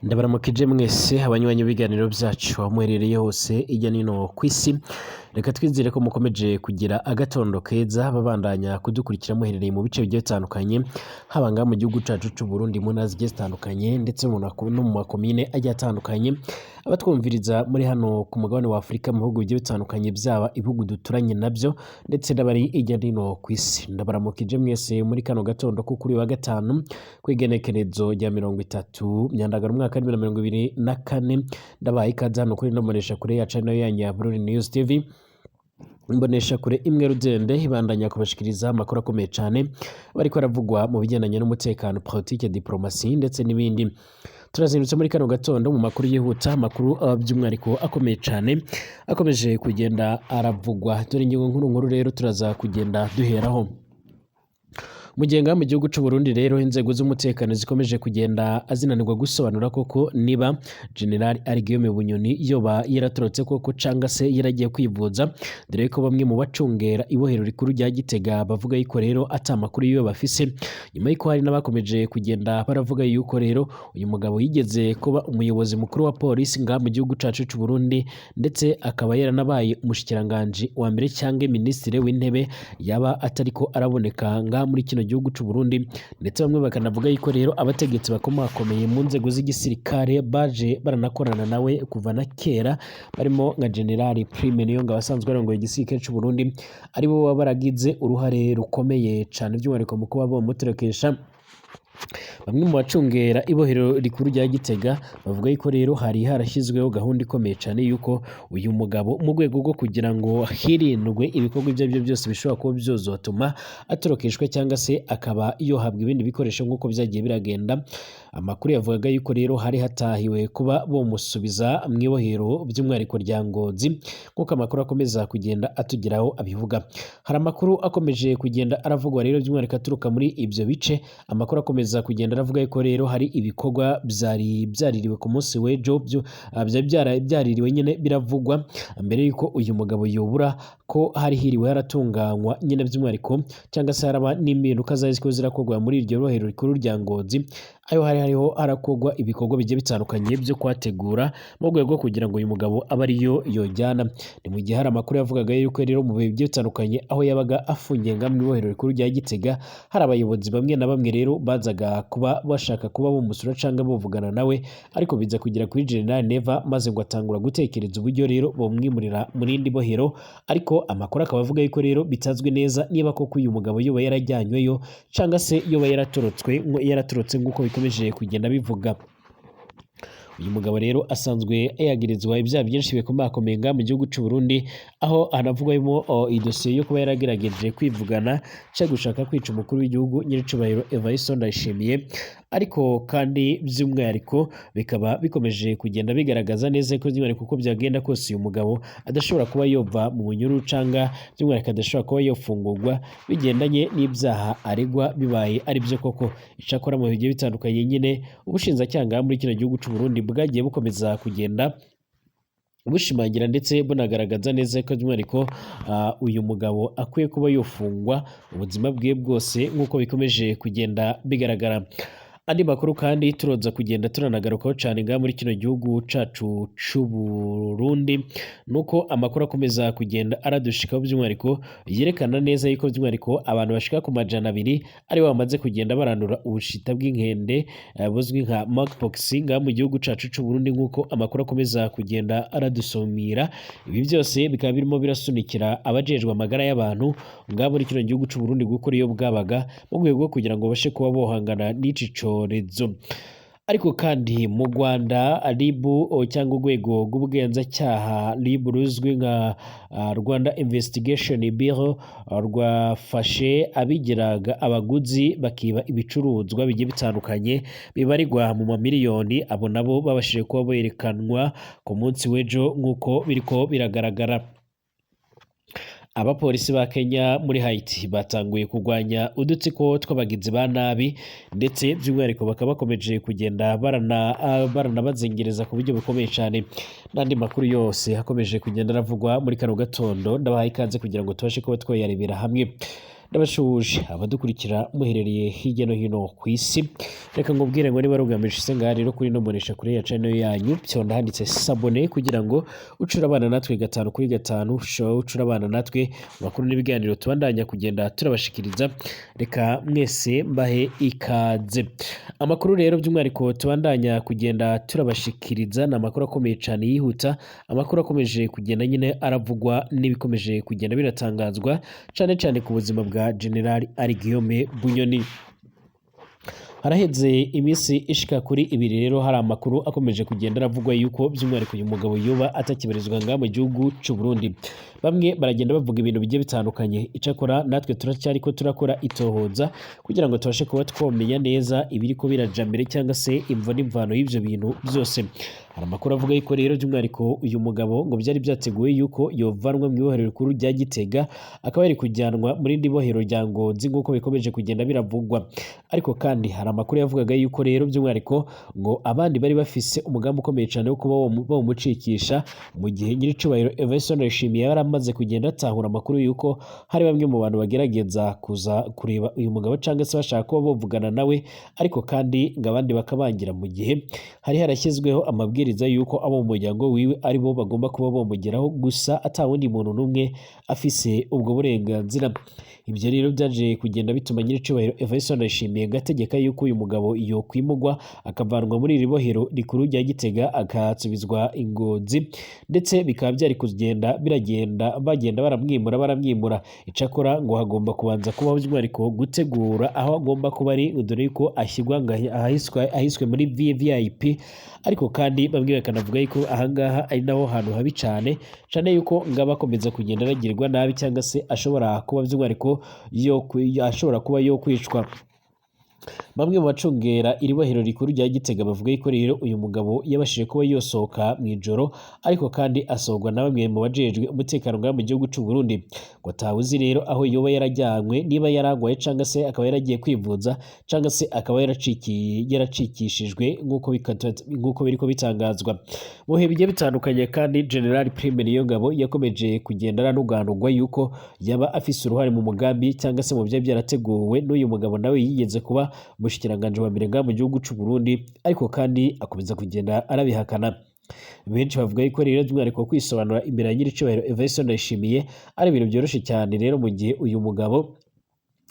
Ndabaramukije mwese abanywanyi b'ibiganiro vyacu aho muherereye hose irya nino kw'isi, reka twizere ko mukomeje kugira agatondo keza babandanya kudukurikira muherereye mu bice bigiye bitandukanye, haba ngaha mu gihugu cacu c'Uburundi mu ntara zigiye zitandukanye ndetse no mu makomine agiye atandukanye, abatwumviriza muri hano ku mugabane wa Afurika mu bihugu bigiye bitandukanye vyaba ibihugu duturanye navyo ndetse n'abari irya nino kw'isi. Ndabaramukije mwese muri kano gatondo ko kuri wa gatanu kw'igenekerezo rya 30 Myandagaro umwaka wa 2024, ndabaye ikaze hano kuri ino mboneshakure ya channel yanyu ya Burundi News TV. Imboneshakure imwe rudende ibandanya kubashikiriza amakuru akomeye cane bariko aravugwa mu bigendanye n'umutekano, politique, diplomasi ndetse n'ibindi. Turazindutse muri kano gatondo mu makuru yihuta, amakuru by'umwihariko akomeye cane akomeje kugenda aravugwa. Dore ingingo nkuru rero turaza kugenda duheraho. Mugenga mu gihugu c'u Burundi rero inzego z'umutekano zikomeje kugenda azinanirwa gusobanura koko niba General Guillaume Bunyoni yoba yaratorotse koko canga se yaragiye kwivuza, dore ko bamwe mu bacungera ibohero rikuru rya Gitega bavuga yuko rero ata makuru yiwe bafise, nyuma yuko hari n'abakomeje kugenda baravuga yuko rero uyu mugabo yigeze kuba umuyobozi mukuru wa polisi ngaha mu gihugu cacu c'u Burundi, ndetse akaba yaranabaye umushikiranganje wa mbere canke ministre w'intebe yaba atariko araboneka ngaha muri kino gihugu c'u Burundi. Ndetse bamwe bakanavuga yuko rero abategetsi bakomakomeye mu nzego z'igisirikare baje baranakorana nawe kuva na kera, barimo nka General Prime Niyongabo asanzwe arongoye igisirikare c'u Burundi, aribo baba baragize uruhare rukomeye cane by'umwihariko mu kuba bomuterekesha bamwe mu bacungera ibohero rikuru rya Gitega. Bavuga yuko rero hari harashyizweho gahunda ikomeye cyane yuko uyu mugabo mu rwego rwo kugira ngo hirindwe ibikorwa ibyo aribyo byose bishobora kuba byozotuma atorokeshwa cyangwa se akaba yohabwa ibindi bikoresho nk'uko byagiye biragenda. Amakuru yavugaga yuko rero hari hatahiwe kuba bomusubiza mu ibohero by'umwihariko rya Ngozi, nk'uko amakuru akomeza kugenda atugeraho abivuga. Hari amakuru akomeje kugenda aravugwa rero by'umwihariko aturuka muri ibyo bice. Amakuru akomeza kugenda aravuga yuko rero hari ibikorwa byari byaririwe ku munsi w'ejo, byaririwe nyine biravugwa mbere yuko uyu mugabo yobura, ko hari hiriwe haratunganywa nyine by'umwihariko cyangwa se haraba n'impinduka zari zirakorwa muri iryo bohero rikuru rya Ngozi, ayo hariho harakorwa ibikorwa bigiye bitandukanye byo kwategura mu rwego rwo kugira ngo uyu mugabo abe ariyo yojyana. Ni mu gihe hari amakuru yavugaga yuko rero mu bihe bigiye bitandukanye aho yabaga afungiye nga mu ibohero rikuru rya Gitega, hari abayobozi bamwe na bamwe rero bazaga kuba bashaka kuba bomusura canke bovugana nawe, ariko biza kugira kuri General Neva maze ngo atangura gutekereza uburyo rero bomwimurira mu rindi bohero. Ariko amakuru akaba avuga yuko rero bitazwi neza niba koko uyu mugabo yoba yarajyanyweyo canga se yoba yaratorotse nk'uko bikomeje kugenda bivuga. Uyu mugabo rero asanzwe yagirizwa ibyaha byinshi bikomakomeye ngaha mu gihugu c'u Burundi, aho hanavugwamo idosiye yo kuba yaragerageje kwivugana cyo gushaka kwica umukuru w'igihugu nyiricubahiro Evariste Ndayishimiye. Ariko kandi by'umwihariko bikaba bikomeje kugenda bigaragaza neza ko by'umwihariko uko byagenda kose uyu mugabo adashobora kuba yova mu bunyuru canga by'umwihariko adashobora kuba yofungurwa bigendanye n'ibyaha aregwa, bibaye ari byo koko. Icakora mu bigiye bitandukanye nyine ubushinjacyaha muri kino gihugu c'u Burundi bwagiye bukomeza kugenda bushimangira ndetse bunagaragaza neza ko by'umwihariko uyu mugabo akwiye kuba yofungwa ubuzima bwe bwose nk'uko bikomeje kugenda bigaragara. Andi makuru kandi turoza kugenda turanagarukaho cyane ngaha muri kino gihugu cacu c'u Burundi, nuko amakuru akomeza kugenda aradushikaho by'umwihariko yerekana neza yuko by'umwihariko abantu bashika ku 200 ari bo bamaze kugenda barandura ubushita bw'inkende buzwi nka monkeypox ngaha mu gihugu cacu c'u Burundi, nk'uko amakuru akomeza kugenda aradusomira. Ibi byose bikaba birimo birasunikira abajejwe amagara y'abantu ngaha muri kino gihugu c'u Burundi gukora iyo bwabaga mu rwego rwo kugira ngo bashe kuba bohangana n'ici corezo. Ariko kandi mu Rwanda RIB cyangwa urwego rw'ubugenzacyaha RIB ruzwi nka Rwanda Investigation Bureau rwafashe abigiraga abaguzi bakiba ibicuruzwa bigiye bitandukanye bibarirwa mu mamiliyoni, abo nabo babashije kuba berekanwa ku munsi w'ejo nk'uko biriko biragaragara. Abapolisi ba Kenya muri Haiti batanguye kurwanya udutsiko tw'abagizi ba nabi, ndetse by'umwihariko bakaba bakomeje kugenda baranabazengereza ku buryo bukomeye cyane. N'andi makuru yose hakomeje kugenda aravugwa muri kano gatondo ndabahaye ikaze kugira ngo tubashe kuba twayarebera hamwe. ndabashuje abadukurikira muherereye hirya no hino ku isi. Reka ngubwire ngo niba rugamije isenga rero kuri no monesha kure ya channel yanyu byonda handitse sabone kugira ngo ucurabana natwe gatanu kuri gatanu ucurabana natwe makuru n'ibiganiro tubandanya kugenda turabashikiriza. Reka mwese mbahe ikaze. Amakuru rero by'umwariko tubandanya kugenda turabashikiriza na makuru akomeye cyane yihuta, amakuru akomeje kugenda nyine aravugwa n'ibikomeje kugenda biratangazwa cyane cyane ku buzima bwa General Guillaume Bunyoni. Haraheze iminsi ishika kuri ibiri rero hari amakuru akomeje kugenda aravugwa yuko by'umwariko uyu mugabo yoba atakibarizwa nga mu gihugu cy'u Burundi. Bamwe baragenda bavuga ibintu bigiye bitandukanye, icakora natwe turacyariko turakora itohoza kugira ngo tubashe kuba twomenya neza ibiriko biraja mbere cyangwa se imvo n'imvano y'ivyo bintu byose. Hari amakuru avuga yuko rero by'umwariko uyu mugabo ngo byari byateguwe yuko yovanwa mu ibohero rikuru rya Gitega akaba yari kujyanwa muri ndi bohero rya Ngozi nk'uko bikomeje kugenda biravugwa. Ariko kandi hari amakuru yavugaga yuko rero by'umwariko ngo abandi bari bafise umugambi ukomeye cyane wo kuba bamucikisha mu gihe nyiricubahiro Everson Ndayishimiye yaramaze kugenda atahura amakuru yuko hari bamwe mu bantu bagerageza kuza kureba uyu mugabo cyangwa se bashaka kuba bavugana nawe, ariko kandi ngo abandi bakabangira mu gihe hari harashyizweho amabwiriza yuko abo mu muryango wiwe ari bo bagomba kuba bomugeraho gusa atawundi muntu n'umwe afise ubwo burenganzira. Ibyo rero byaje kugenda bituma nyiricubahiro Everson Ndayishimiye gategeka yuko uyu mugabo iyo kwimugwa akavanwa muri iri bohero rikuru rya Gitega akatsubizwa Ingozi, ndetse bikaba byari kugenda bagenda baramwimura. Icakora ngo hagomba kubanza kubaho by'umwariko gutegura aho agomba kuba ari, dore ko ashyirwa ahiswe muri VIP, ariko kandi bamwe bakanavuga yuko ahangaha ari naho hantu habi cyane yuko ngaba akomeza kugenda aragirwa nabi cyangwa se ashobora kuba by'umwariko ashobora kuba yo kwicwa. Bamwe mu bacungera iri bohero rikuru rya Gitega bavuga yuko rero uyu mugabo yabashije kuba yosohoka mu ijoro, ariko kandi asohorwa na bamwe mu bajejwe umutekano mu gihugu cy'u Burundi. Ngo atawuzi rero aho yoba yarajyanywe, niba yaragwaye cyangwa se akaba yaragiye kwivuza cyangwa se akaba yaracikishijwe nk'uko biriko bitangazwa. Mu bihe bigiye bitandukanye kandi General Prime Niyongabo yakomeje kugenda aranuganurwa yuko yaba afise uruhare mu mugambi cyangwa se mu byo byarateguwe n'uyu mugabo nawe yigeze kuba umushikiranganje wa mbere mu gihugu cy'u Burundi, ariko kandi akomeza kugenda arabihakana. Benshi bavuga yuko rero by'umwariko kwisobanura imbere ya nyiricubahiro Everson Ndayishimiye ari ibintu byoroshye cyane rero mu gihe uyu mugabo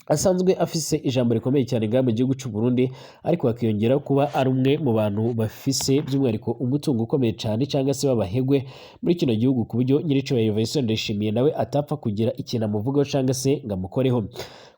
asanzwe afise ijambo rikomeye cyane mu gihugu cy'u Burundi, ariko hakiyongeraho kuba ari umwe mu bantu bafise by'umwariko umutungo ukomeye cyane cyangwa se babahegwe muri kino gihugu, ku buryo nyiricubahiro Everson Ndayishimiye nawe atapfa kugira ikintu amuvugaho cyangwa se ngo amukoreho.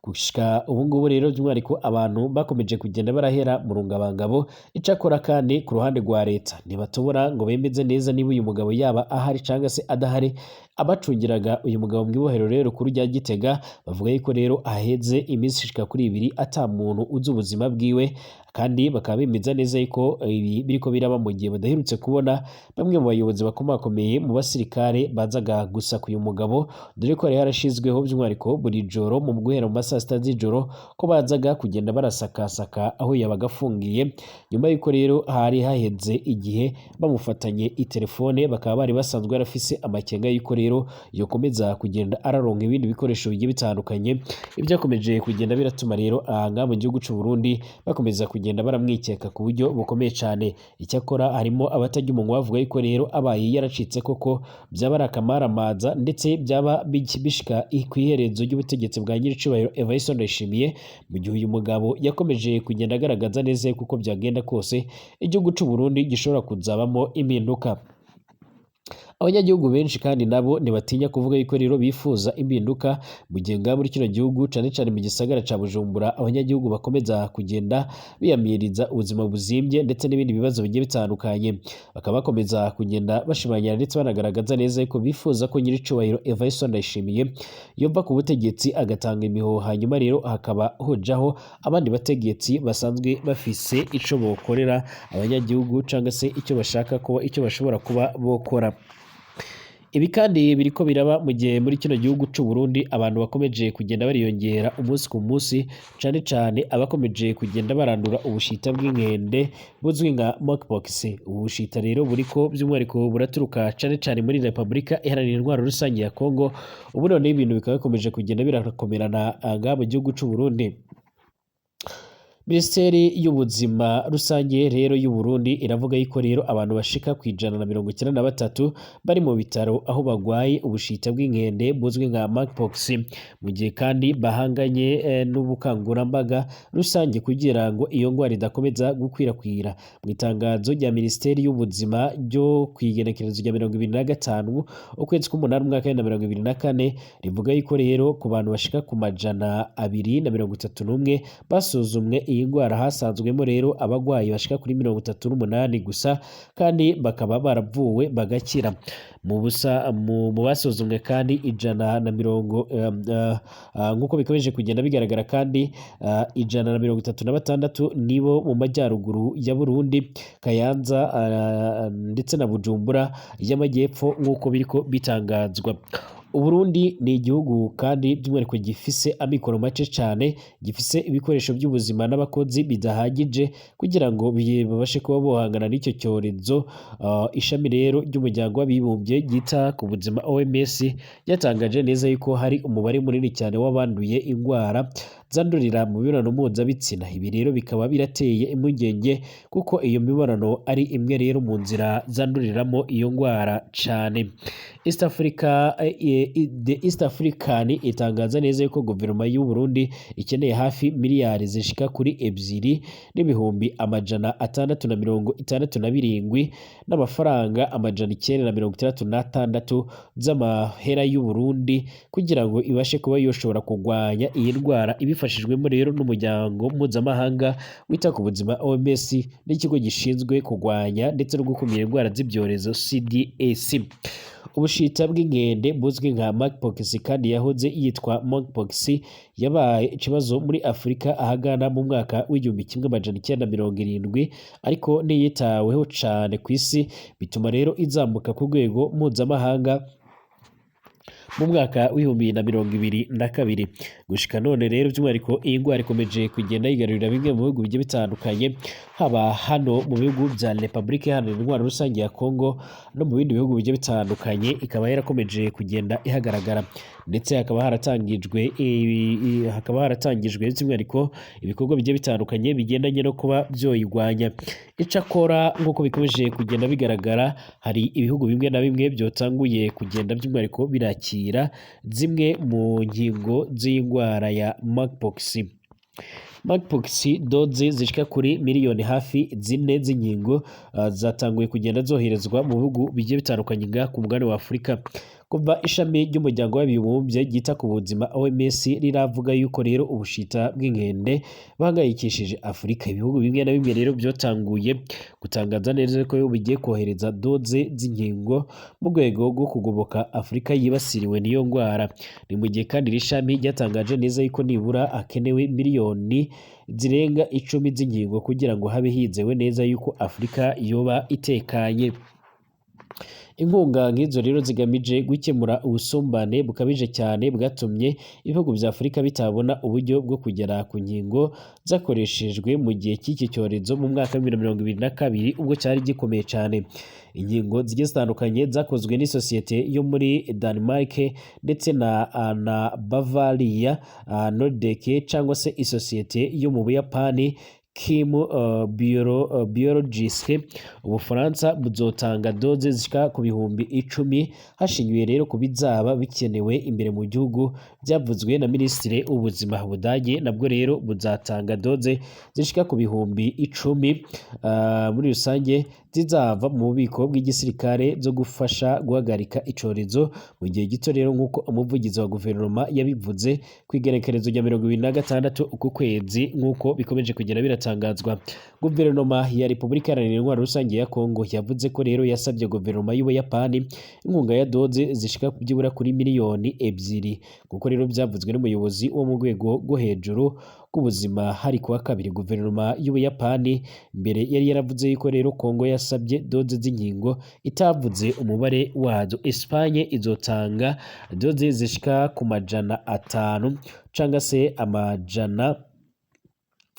Gushika ubu ngubu rero by'umwariko abantu bakomeje kugenda barahera mu rungabangabo. Icakora kandi ku ruhande rwa leta ntibatobora ngo bemeze neza niba uyu mugabo yaba ahari cyangwa se adahari. Abacungiraga uyu mugabo mu ibohero rero kuri rya Gitega bavuga yuko rero aheze iminsi ishika kuri ibiri ata muntu uzi ubuzima bwiwe, kandi bakaba bemeza neza yuko ibi biriko biraba mu gihe badaherutse kubona bamwe mu bayobozi bakomakomeye mu basirikare bazaga gusa ku uyu mugabo, dore ko yari yarashizweho by'umwariko buri joro mu guhera mu masaa sita z'ijoro ko bazaga kugenda barasakasaka aho yabaga afungiye. Nyuma yuko rero hari haheze igihe bamufatanye itelefone, bakaba bari basanzwe yarafise amakenga yuko rero yokomeza kugenda araronka ibindi bikoresho bigiye bitandukanye. Ibyakomeje kugenda biratuma rero ahanga mu gihugu cy'u Burundi bakomeza kugenda baramwikeka ku buryo bukomeye cyane. Icyakora harimo abatajya umunwa bavuga yuko rero abaye yaracitse koko byaba ari akamaramaza, ndetse byaba bishika ku iherezo ry'ubutegetsi bwa nyiricubahiro Everson Ndayishimiye, mu gihe uyu mugabo yakomeje kugenda agaragaza neza kuko byagenda kose igihugu cy'u Burundi gishobora kuzabamo impinduka. Abanyagihugu benshi kandi nabo ntibatinya kuvuga yuko rero bifuza impinduka mu gihe ngaha muri kino gihugu cyane cyane mu gisagara ca Bujumbura abanyagihugu bakomeza kugenda biyamiriza ubuzima buzimbye ndetse n'ibindi bibazo bigiye bitandukanye. Bakaba bakomeza kugenda bashimanyira ndetse banagaragaza neza yuko bifuza ko nyiricubahiro Everson Ndayishimiye yova ku butegetsi agatanga imihoho, hanyuma rero hakaba hojaho abandi bategetsi basanzwe bafise ico bokorera abanyagihugu cyangwa se icyo bashaka kuba icyo bashobora kuba bokora. Ibi kandi biriko biraba mu gihe muri kino gihugu c'u Burundi abantu bakomeje kugenda bariyongera umunsi ku munsi, cane cane abakomeje kugenda barandura ubushita bw'inkende buzwi nka monkeypox. Ubu bushita rero buriko by'umwihariko buraturuka cane cane muri Repubulika Iharanira Intwaro Rusange ya Kongo. Ubu noneho ibintu bikaba bikomeje kugenda birakomerana ngaha mu gihugu c'u Burundi. Minisiteri y'ubuzima rusange rero y'u Burundi iravuga yuko rero abantu bashika ku 193 bari mu bitaro aho bagwaye ubushita bw'inkende buzwi nka monkeypox, mu gihe kandi bahanganye n'ubukangurambaga rusange kugira ngo iyo ngwara idakomeza gukwirakwira. Mu itangazo rya Minisiteri y'ubuzima ryo kwigenekerezo rya 25 ukwezi k'umunani umwaka wa 2024 rivuga yuko rero ku bantu bashika ku 231 basuzumwe iyi ngwara hasanzwemo rero abagwayi bashika kuri 38 gusa, kandi bakaba baravuwe bagakira. Mu basuzumwe kandi 100 nk'uko bikomeje kugenda bigaragara kandi 136 nibo mu majyaruguru ya Burundi, Kayanza ndetse na Bujumbura y'amajyepfo nk'uko biriko bitangazwa. Uburundi ni igihugu kandi by'umwihariko gifise amikoro make cyane, gifise ibikoresho by'ubuzima n'abakozi bidahagije kugira ngo babashe kuba bohangana n'icyo cyorezo. Ishami rero ry'umuryango w'abibumbye ryita ku buzima OMS ryatangaje neza yuko hari umubare munini cyane w'abanduye indwara zandurira mu mibonano mpuzabitsina. Ibi rero bikaba birateye impungenge kuko iyo mibonano ari imwe rero mu nzira zanduriramo iyo ndwara cyane. The East African itangaza neza yuko guverinoma y'u Burundi ikeneye hafi miliyari zishika kuri 2,667 n'amafaranga 966 z'amahera y'u Burundi kugira ngo ibashe kuba yoshobora kugwanya iyi ndwara, ibifashijwemo rero n'umuryango mpuzamahanga wita ku buzima OMS n'ikigo gishinzwe kugwanya ndetse no gukumira indwara z'ibyorezo CDC. Ubushita bw'inkende buzwi nka monkeypox kandi yahoze yitwa monkeypox yabaye ikibazo muri Afurika ahagana mu mwaka w'1970, ariko niyitaweho cane ku isi bituma rero izamuka ku rwego mpuzamahanga mu mwaka w'2022. Gushika none rero by'umwihariko iyi ndwara ikomeje kugenda yigarurira bimwe mu bihugu bigiye bitandukanye, haba hano mu bihugu bya Repubulika Iharanira Intwaro Rusange ya Kongo no mu bindi bihugu bigiye bitandukanye, ikaba yarakomeje kugenda ihagaragara, ndetse hakaba haratangijwe by'umwihariko ibikorwa bigiye bitandukanye bigendanye no kuba byoyigwanya. Icakora nk'uko bikomeje kugenda bigaragara, hari ibihugu bimwe na bimwe byotanguye kugenda by'umwihariko birakira zimwe mu ngingo z'indwara ya monkeypox. Monkeypox doze zishika kuri miliyoni hafi 4 z'inkingo zatanguye kugenda zoherezwa mu bihugu bigiye bitandukanye ngaha ku mugabane wa Afurika. Kuva ishami ry'umuryango w'abibumbye ryita ku buzima OMS riravuga yuko rero ubushita bw'inkende bahangayikishije Afurika, ibihugu bimwe na bimwe rero byotanguye gutangaza neza ko bigiye kohereza doze z'inkingo mu rwego rwo kugoboka Afurika yibasiriwe n'iyo ndwara. Ni mu gihe kandi iri shami ryatangaje neza yuko nibura hakenewe miliyoni zirenga 10 z'inkingo kugira ngo habe hizewe neza yuko Afurika yoba itekanye. Inkunga nk'izo rero zigamije gukemura ubusumbane bukabije cyane bwatumye ibihugu bya Afurika bitabona uburyo bwo kugera ku nkingo zakoreshejwe mu gihe cy'iki cyorezo mu mwaka wa 2022 ubwo cyari gikomeye cyane. Ingingo zigiye zitandukanye zakozwe n'isosiyete yo muri Denmark ndetse na Bavaria Nordic cyangwa se isosiyete yo mu Buyapani Kim Biologique. Ubufaransa buzotanga doze zishika ku bihumbi 10 hashingiwe rero ku bizaba bikenewe imbere mu gihugu, byavuzwe na Minisitiri w'Ubuzima. Budage nabwo rero buzatanga doze zishika ku bihumbi 10 muri rusange zizava mu bubiko bw'igisirikare zo gufasha guhagarika icorezo mu gihe gito rero, nk'uko umuvugizi wa guverinoma yabivuze ku igenekerezo rya 26 uku kwezi, nk'uko bikomeje kugenda biratangazwa. Guverinoma ya Repubulika Iharanira Intwaro Rusange ya Kongo yavuze ko rero yasabye guverinoma y'Ubuyapani inkunga ya doze zishika byibura kuri miliyoni 2, kuko rero byavuzwe n'umuyobozi wo mu rwego rwo hejuru rw'ubuzima hari kuwa kabiri. Guverinoma y'Ubuyapani mbere yari yaravuze yuko rero Kongo yarasabye doze z'inkingo itavuze umubare wazo. Espagne izotanga doze zishika ku 500 canga se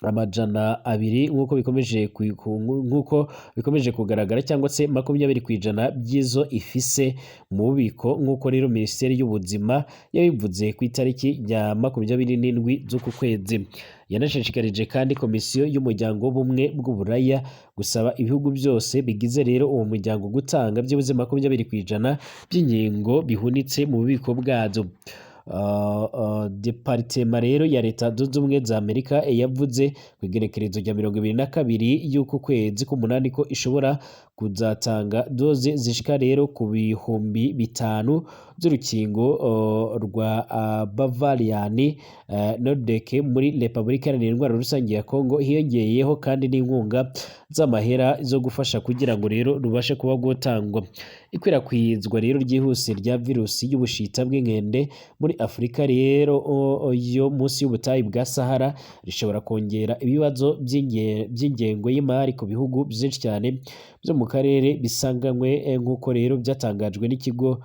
amajana abiri nk'uko bikomeje kugaragara, cyangwa se 20% by'izo ifise mu bubiko, nk'uko rero Minisiteri y'Ubuzima yabivuze ku itariki ya 27 z'uku kwezi. Yanashishikarije kandi Komisiyo y'Umuryango w'Ubumwe bw'Uburaya gusaba ibihugu byose bigize rero uwo muryango gutanga byibuze 20% by'inkingo bihunitse mu bubiko bwazo. Departema rero ya Leta Zunze Ubumwe za Amerika yavuze ku igenekerezo rya 22 y'uku kwezi k'umunani ko ishobora kuzatanga doze zishika rero ku bihumbi 5 z'urukingo rwa Bavarian Nordic muri Repubulika Iharanira Intwaro Rusange ya Kongo, hiyongeyeho kandi n'inkunga z'amahera zo gufasha kugira ngo rero rubashe kuba gutangwa. Ikwirakwizwa rero ryihuse rya virusi y'ubushita bw'inkende muri Afurika rero yo munsi y'ubutayu bwa Sahara rishobora kongera ibibazo by'ingengo y'imari ku bihugu byinshi cyane byo mu karere bisanganywe, nk'uko rero byatangajwe n'ikigo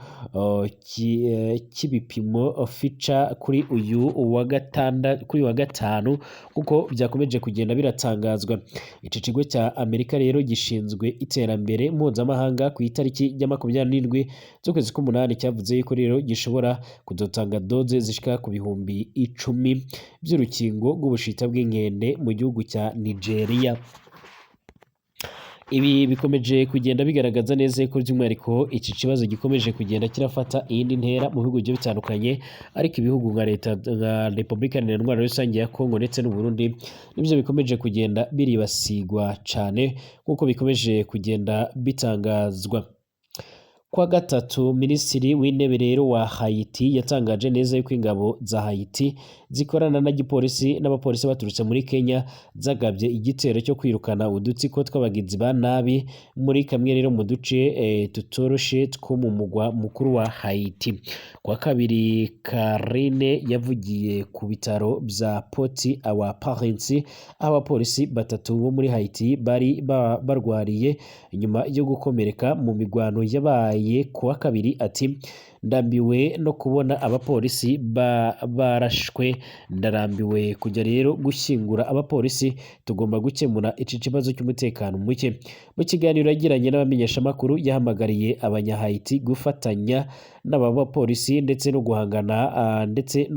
cy'ibipimo Fitch kuri uyu wa gatanu, kuko byakomeje kugenda biratangazwa. Iki kigo cya Amerika rero gishinzwe iterambere mpuzamahanga ku itariki ya 27 z'ukwezi k'umunani cyavuze yuko rero gishobora kuzotanga doze zishika ku bihumbi 10 by'urukingo rw'ubushita bw'inkende mu gihugu cya Nigeria. Ibi bikomeje kugenda bigaragaza neza ko by'umwihariko iki kibazo gikomeje kugenda kirafata iyindi ntera mu bihugu bigiye bitandukanye, ariko ibihugu nka Repubulika Iharanira Intwaro Rusange ya Kongo ndetse n'u Burundi nibyo bikomeje kugenda biribasigwa cyane nk'uko bikomeje kugenda bitangazwa. Kwa gatatu, Minisitiri w'Intebe rero wa Haiti yatangaje neza yuko ingabo za Haiti zikorana na gipolisi n'abapolisi baturutse muri Kenya zagabye igitero cyo kwirukana udutsiko tw'abagizi ba nabi muri kamwe rero mu duce tutoroshe two mu mugwa mukuru wa Haiti. Kwa kabiri, Karine yavugiye ku bitaro bya Port-au-Prince aho abapolisi 3 bo muri Haiti bari barwariye nyuma yo gukomereka mu migwano yabaye kuwa kabiri. Ati, ndambiwe no kubona abapolisi barashwe, ndarambiwe kujya rero gushyingura abapolisi, tugomba gukemura iki kibazo cy'umutekano muke. Mu kiganiro yagiranye n'abamenyeshamakuru yahamagariye abanyahayiti gufatanya n'aba bapolisi ndetse no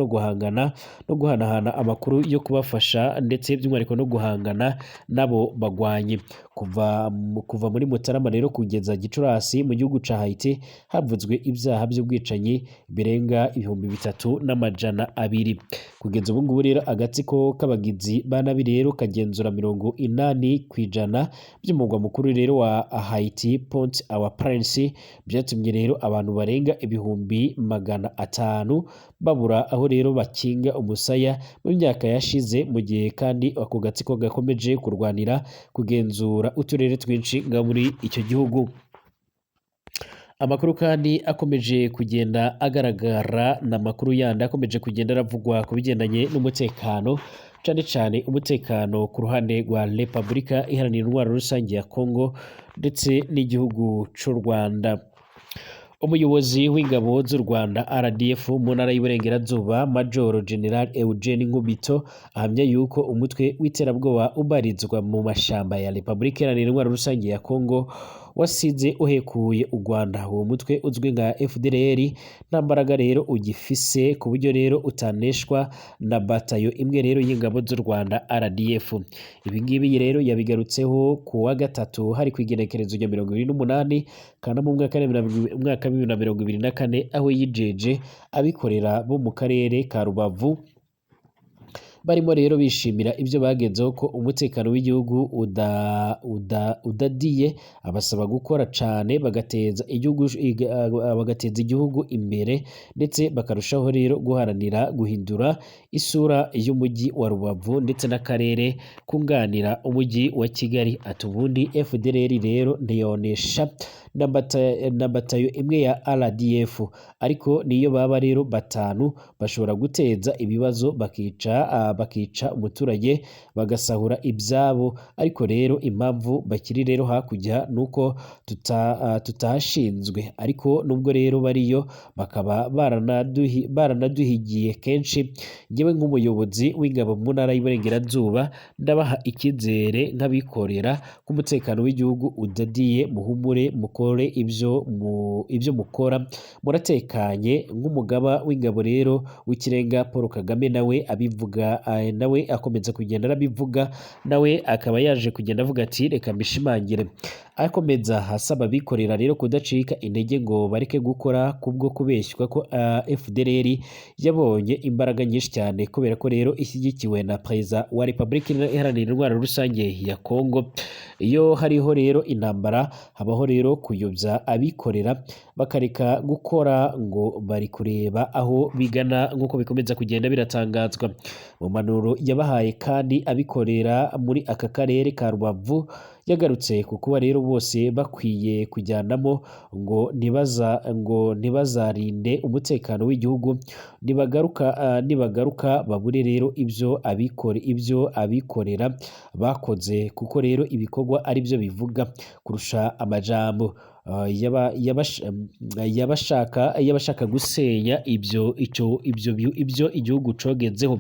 guhanahana amakuru yo kubafasha ndetse by'umwihariko no guhangana nabo bagwanye. Kuva muri Mutarama rero kugeza Gicurasi mu gihugu ca Haiti havuzwe ibyaha by'ubwicanyi birenga 3,200. Kugeza ubu ngubu rero agatsiko k'abagizi ba nabi rero kagenzura 80% by'umugwa mukuru rero wa Haiti Port-au-Prince, byatumye rero abantu barenga 500,000 babura aho rero bakinga umusaya mu myaka yashize, mu gihe kandi ako gatsiko gakomeje kurwanira kugenzura uturere twinshi nga muri icyo gihugu. Amakuru kandi akomeje kugenda agaragara n'amakuru yandi akomeje kugenda aravugwa ku bigendanye n'umutekano, cyane cyane umutekano ku ruhande rwa Repubulika Iharanira Intwaro Rusange ya Kongo ndetse n'igihugu cy'u Rwanda. Umuyobozi w'ingabo z'u Rwanda RDF mu ntara y'Iburengerazuba Major General Eugene Nkubito ahamya yuko umutwe w'iterabwoba ubarizwa mu mashamba ya Repubulika Iharanira Intwaro Rusange ya Kongo wasize uhekuye u Rwanda. Uwo mutwe uzwi nka FDLR nta mbaraga rero ugifise ku buryo rero utaneshwa na batayo imwe rero y'ingabo z'u Rwanda RDF. Ibi ngibi rero yabigarutseho ku wa gatatu hari ku igenekerezo rya 28 kandi mu mwaka 2024 aho yijeje abikorera bo mu karere ka Rubavu barimo rero bishimira ibyo bagezeho ko umutekano w'igihugu udadiye, abasaba gukora cyane bagateza igihugu imbere ndetse bakarushaho rero guharanira guhindura isura y'umujyi wa Rubavu ndetse n'akarere kunganira umujyi wa Kigali. Ati ubundi FDLR rero na batayo imwe ya RDF, ariko niyo baba rero batanu bashobora guteza ibibazo bakica umuturage bagasahura ibyabo. Ariko rero impamvu bakiri rero hakurya nuko tutahashinzwe, ariko nubwo rero bariyo bakaba baranaduhigiye kenshi. Njyewe nk'umuyobozi w'ingabo mu ntara y'Iburengerazuba ndabaha icyizere nk'abikorera ko umutekano w'igihugu udadiye, muhumure mukore ibyo mukora muratekanye. Nk'umugaba w'ingabo rero w'ikirenga Paul Kagame nawe abivuga, nawe akomeza kugenda arabivuga, nawe akaba yaje kugenda avuga ati reka mbishimangire, akomeza asaba abikorera rero kudacika intege ngo bareke gukora kubwo kubeshywa ko FDLR yabonye imbaraga nyinshi cyane, kubera ko rero ishyigikiwe na Perezida wa Repubulika Iharanira Intwaro Rusange ya Kongo. Iyo hariho rero intambara habaho rero kuyobya abikorera bakareka gukora ngo bari kureba aho bigana, nk'uko bikomeza kugenda biratangazwa mu mpanuro yabahaye. Kandi abikorera muri aka karere ka Rubavu yagarutse ku kuba rero bose bakwiye kujyanamo ngo ntibazarinde umutekano w'igihugu, nibagaruka babure rero ibyo abikorera bakoze, kuko rero ibikorwa ari byo bivuga kurusha amajambo y'abashaka gusenya ibyo igihugu cogezeho.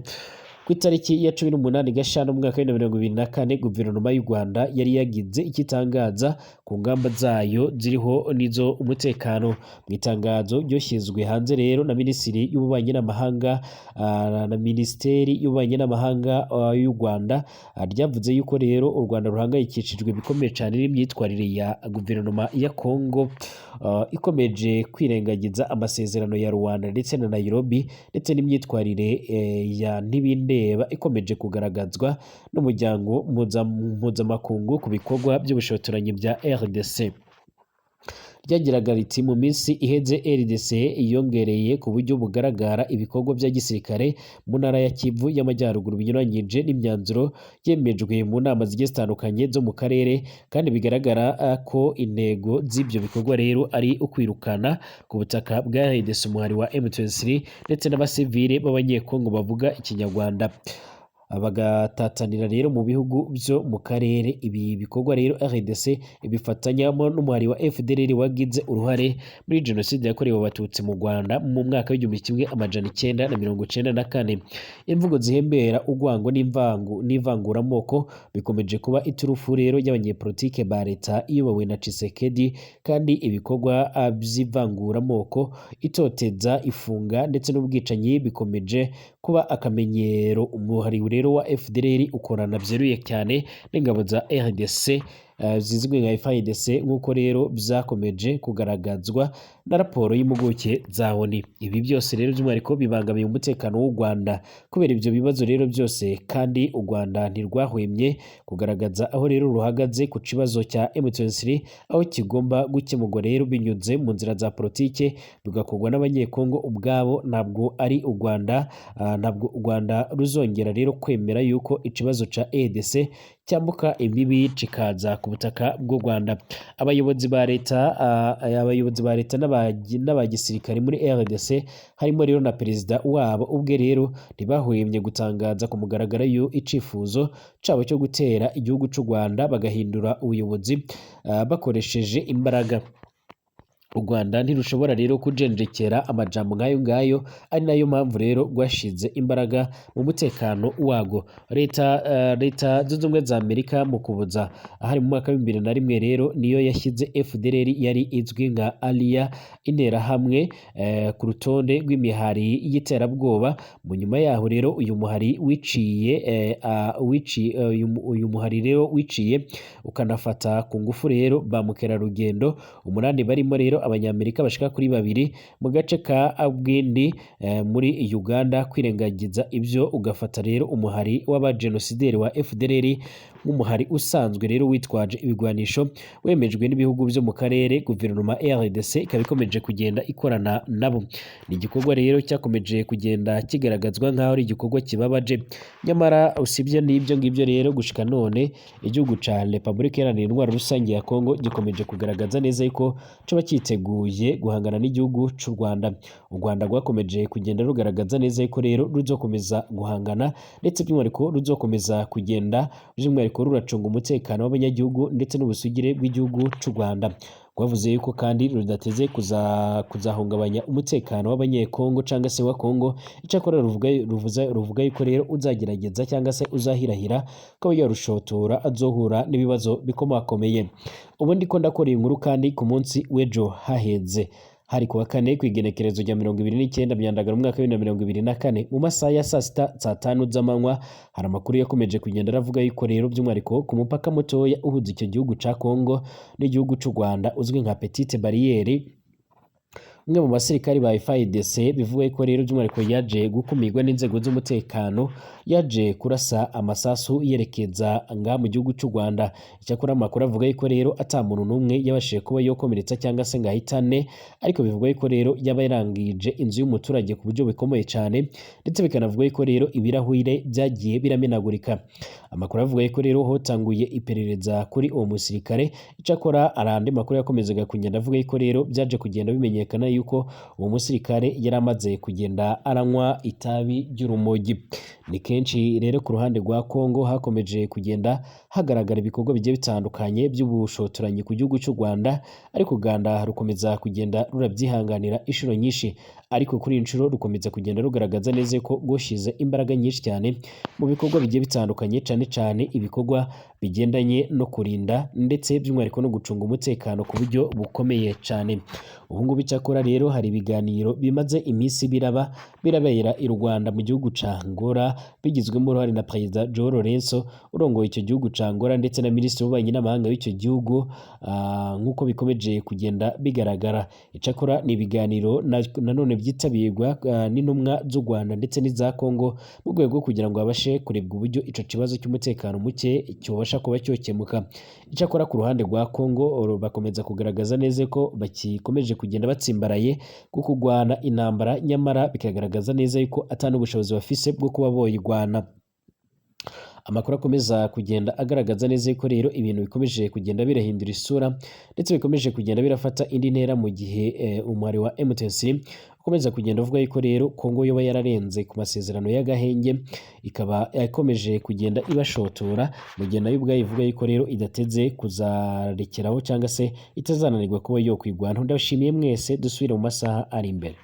Ku itariki ya 18 Gashyantare umwaka wa 2024 guverinoma y'u Rwanda yari yagize ikitangaza ku ngamba zayo ziriho n'izo umutekano. Mu itangazo ryoshyizwe hanze rero na Minisiteri y'Ububanyi n'Amahanga y'u Rwanda ryavuze yuko rero u Rwanda ruhangayikishijwe bikomeye cyane n'imyitwarire ya guverinoma ya Kongo ikomeje kwirengagiza amasezerano ya Rwanda ndetse na Nairobi, ndetse n'imyitwarire ya ntibindeba ikomeje kugaragazwa n'umuryango mpuzamakungu ku bikorwa by'ubushotoranyi bya RDC. Ryagiraga riti mu minsi iheze RDC yongereye ku buryo bugaragara ibikorwa bya gisirikare mu ntara ya Kivu y'Amajyaruguru binyuranyije n'imyanzuro yemejwe mu nama zigiye zitandukanye zo mu karere, kandi bigaragara ko intego z'ibyo bikorwa rero ari ukwirukana ku butaka bwa RDC umuhari wa M23 ndetse n'abasivile b'abanyekongo bavuga ikinyarwanda bagatatanira rero mu bihugu byo mu karere. Ibi bikorwa rero RDC bifatanyamo n'umuhari wa FDLR wagize uruhare muri jenoside yakorewe abatutsi mu Rwanda mu mwaka w'1994. Imvugo zihembera urwango n'ivanguramoko bikomeje kuba iturufu rero y'abanyepolitike ba leta iyobowe na Tshisekedi, kandi ibikorwa by'ivanguramoko, itoteza, ifunga ndetse n'ubwicanyi bikomeje kuba akamenyero. Umuhari rero wa FDLR ukorana byeruye cyane n'ingabo za RDC zizwi nka FARDC, nk'uko rero byakomeje kugaragazwa na raporo y'impuguke za ONU. Ibi byose rero by'umwihariko bibangamiye umutekano w'u Rwanda. Kubera ibyo bibazo rero byose kandi u Rwanda ntirwahwemye kugaragaza aho rero ruhagaze ku kibazo cya M23, aho kigomba gukemurwa rero binyuze mu nzira za politike, bigakorwa n'abanyekongo ubwabo. Ntabwo u Rwanda ruzongera rero kwemera yuko ikibazo cya RDC cyambuka imbibi kikaza ku butaka bw'u Rwanda. Abayobozi ba leta n'abagisirikare muri RDC harimo rero na perezida wabo ubwe rero ntibahwemye gutangaza ku mugaragaro icifuzo cyabo cyo gutera igihugu cy'u Rwanda bagahindura ubuyobozi bakoresheje imbaraga. U Rwanda ntirushobora rero kujenjekera amajambo nk'ayo ngayo, ari nayo mpamvu rero rwashize imbaraga mu mutekano wago. Leta zunze ubumwe za Amerika mu kubuza ahari mu mwaka w'2001 rero niyo yashyize FDLR yari izwi nka Alia interahamwe ku rutonde rw'imihari y'iterabwoba. Mu nyuma yaho rero uyu muhari wiciye ukanafata ku ngufu rero ba mukerarugendo 8 barimo rero abanyamerika bashika kuri babiri mu gace ka Bwindi muri Uganda kwirengagiza ibyo ugafata rero umuhari w'abajenosideri wa FDLR nk'umuhari usanzwe rero witwaje ibigwanisho wemejwe n'ibihugu byo mu karere. Guverinoma RDC ikaba ikomeje kugenda ikorana nabo. Ni igikorwa rero cyakomeje kugenda kigaragazwa nk'aho ari igikorwa kibabaje, nyamara usibye n'ibyo ngibyo rero gushika none igihugu ca Repubulika Iharanira Intwaro Rusange ya Kongo gikomeje kugaragaza neza yuko coba cyiteguye guhangana n'igihugu c'u Rwanda. U Rwanda rwakomeje kugenda rugaragaza neza yuko rero ruzokomeza guhangana, ndetse by'umwihariko ruzokomeza kugenda by'umwihariko ruracunga umutekano w'abanyagihugu ndetse n'ubusugire bw'igihugu c'u Rwanda. Rwavuze yuko kandi rudateze kuzahungabanya umutekano w'abanyekongo cyangwa se wa Kongo. Icyakora ruvuga yuko rero uzagerageza cyangwa se uzahirahira ko yarushotora azohura n'ibibazo bikomakomeye. Ubundi ko ndakora iyi nkuru kandi ku munsi w'ejo haheze hari kuwa kane kw'igenekerezo rya 29 Myandagaro umwaka wa 2024 mu masaha ya saa tanu z'amanywa, hari amakuru yakomeje kugenda aravuga yuko rero by'umwihariko ku mupaka mutoya uhuza icyo gihugu ca Kongo n'igihugu c'u Rwanda uzwi nka Petite Barriere, umwe mu basirikari ba FARDC bivuga ko rero by'umwihariko yaje gukumirwa n'inzego z'umutekano, yaje kurasa amasasu yerekeza nga mu gihugu cy'u Rwanda. Icyakora amakuru avuga ko rero ata muntu n'umwe yabashije kuba yokomeretsa cyangwa se ngo ahitane, ariko bivuga ko rero yaba yarangije inzu y'umuturage ku buryo bikomeye cyane, ndetse bikanavuga ko rero ibirahuri byagiye biramenagurika. Amakuru avuga ko rero hotanguye iperereza kuri uwo musirikare. Icyakora arandi makuru yakomezaga kugenda avuga ko rero byaje kugenda bimenyekana yuko uwo musirikare yari amaze kugenda aranywa itabi ry'urumogi. Ni kenshi rero ku ruhande rwa Kongo hakomeje kugenda hagaragara ibikorwa bigiye bitandukanye by'ubushotoranyi ku gihugu cy'u Rwanda, ariko Uganda rukomeza kugenda rurabyihanganira inshuro nyinshi, ariko kuri inshuro rukomeza kugenda rugaragaza neza ko gushize imbaraga nyinshi cyane mu bikorwa bigiye bitandukanye, cyane cyane ibikorwa bigendanye no kurinda ndetse by'umwihariko no gucunga umutekano ku buryo bukomeye cyane. Ubu ngubu icyakora rero hari ibiganiro bimaze iminsi birabera i Rwanda mu gihugu ca Angola, bigizwemo uruhare na Perezida Joao Lourenço urongoye icyo gihugu ca Angola ndetse na Minisitiri w'Ububanyi n'Amahanga w'icyo gihugu, nk'uko bikomeje kugenda bigaragara. Icyakora ni ibiganiro nanone byitabirwa n'intumwa z'u Rwanda ndetse n'iza Kongo mu rwego rwo kugira ngo babashe kurebwa uburyo ico kibazo cy'umutekano muke cyobasha kuba cyokemuka. Icyakora ku ruhande rwa Kongo bakomeza kugaragaza neza ko bakikomeje kugenda batsimbaraye ku kurwana intambara, nyamara bikagaragaza neza yuko atanu ubushobozi bafise bwo kuba boyirwana. Amakuru akomeza kugenda agaragaza neza ko rero ibintu bikomeje kugenda birahindura isura ndetse bikomeje kugenda birafata indi ntera, mu gihe umwari wa M23 ukomeza kugenda uvuga yuko rero Kongo yoba yararenze ku masezerano y'agahenge, ikaba ikomeje kugenda ibashotora, mu gihe nayo ubwayo ivuga yuko rero idateze kuzarekeraho cyangwa se itazananirwa kuba yo kwigwana. Ndabashimiye mwese, dusubire mu masaha ari imbere.